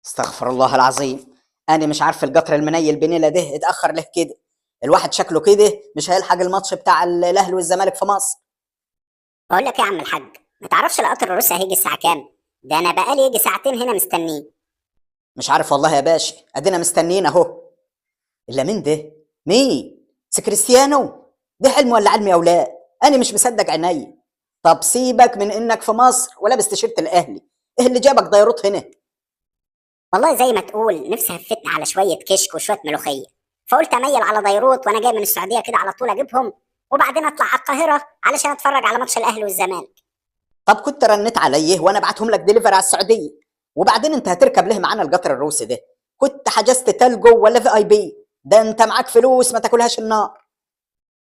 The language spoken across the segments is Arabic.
استغفر الله العظيم. انا مش عارف القطر المنيل بنيله ده اتاخر ليه كده. الواحد شكله كده مش هيلحق الماتش بتاع الاهلي والزمالك في مصر. بقول لك إيه يا عم الحاج؟ ما تعرفش القطر الروسي هيجي الساعه كام؟ ده انا بقالي يجي ساعتين هنا مستنيه. مش عارف والله يا باشا، ادينا مستنيين اهو. الا مين ده؟ مين؟ كريستيانو؟ ده حلم ولا علم يا اولاد؟ انا مش مصدق عيني. طب سيبك من انك في مصر ولابس تيشيرت الاهلي، ايه اللي جابك ديروت هنا؟ والله زي ما تقول نفسي هفتني على شويه كشك وشويه ملوخيه، فقلت اميل على بيروت وانا جاي من السعوديه كده على طول اجيبهم، وبعدين اطلع على القاهره علشان اتفرج على ماتش الاهلي والزمالك. طب كنت رنيت عليه وانا ابعتهم لك ديليفري على السعوديه. وبعدين انت هتركب ليه معانا القطر الروسي ده؟ كنت حجزت تلجو ولا في اي بي؟ ده انت معاك فلوس ما تاكلهاش النار.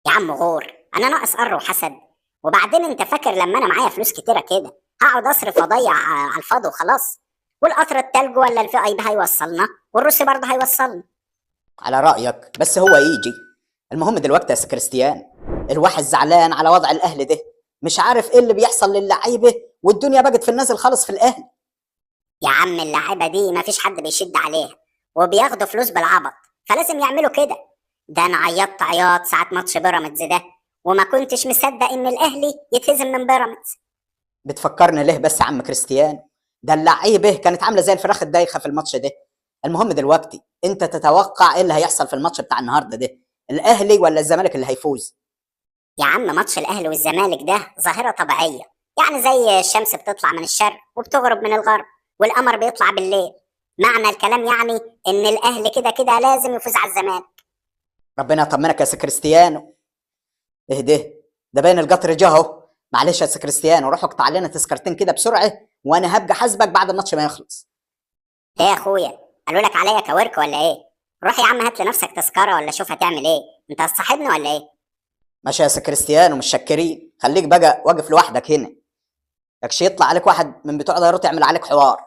يا عم غور، انا ناقص قر وحسد؟ وبعدين انت فاكر لما انا معايا فلوس كتيره كده هقعد اصرف واضيع على الفاضي وخلاص؟ والقطر التلج ولا الفي اي بي هيوصلنا، والروسي برضه هيوصلنا. على رايك بس هو يجي. المهم دلوقتي يا كريستيان، الواحد زعلان على وضع الاهلي ده. مش عارف ايه اللي بيحصل للعيبه، والدنيا بقت في النازل خالص في الاهلي. يا عم اللعيبه دي مفيش حد بيشد عليها، وبياخدوا فلوس بالعبط، فلازم يعملوا كده. ده انا عيطت عياط ساعه ماتش بيراميدز ده، وما كنتش مصدق ان الاهلي يتهزم من بيراميدز. بتفكرني ليه بس يا عم كريستيان؟ ده اللعيبه كانت عامله زي الفراخ الدايخه في الماتش ده. المهم دلوقتي انت تتوقع ايه اللي هيحصل في الماتش بتاع النهارده ده؟ الاهلي ولا الزمالك اللي هيفوز؟ يا عم ماتش الاهلي والزمالك ده ظاهره طبيعيه، يعني زي الشمس بتطلع من الشرق وبتغرب من الغرب، والقمر بيطلع بالليل. معنى الكلام يعني ان الاهلي كده كده لازم يفوز على الزمالك. ربنا يطمنك يا كريستيانو. اهدى، ده باين القطر جه اهو. معلش يا كريستيانو، روح اقطع لنا تذكرتين كده بسرعه، وانا هبقى حاسبك بعد الماتش ما يخلص. ايه يا اخويا، قالوا لك عليا كورك ولا ايه؟ روح يا عم هات لنفسك تذكره ولا شوف هتعمل ايه. انت هتصاحبني ولا ايه؟ ماشي يا كريستيانو، مش شاكرين. خليك بقى واقف لوحدك هنا، يكش يطلع عليك واحد من بتوع دايرات يعمل عليك حوار.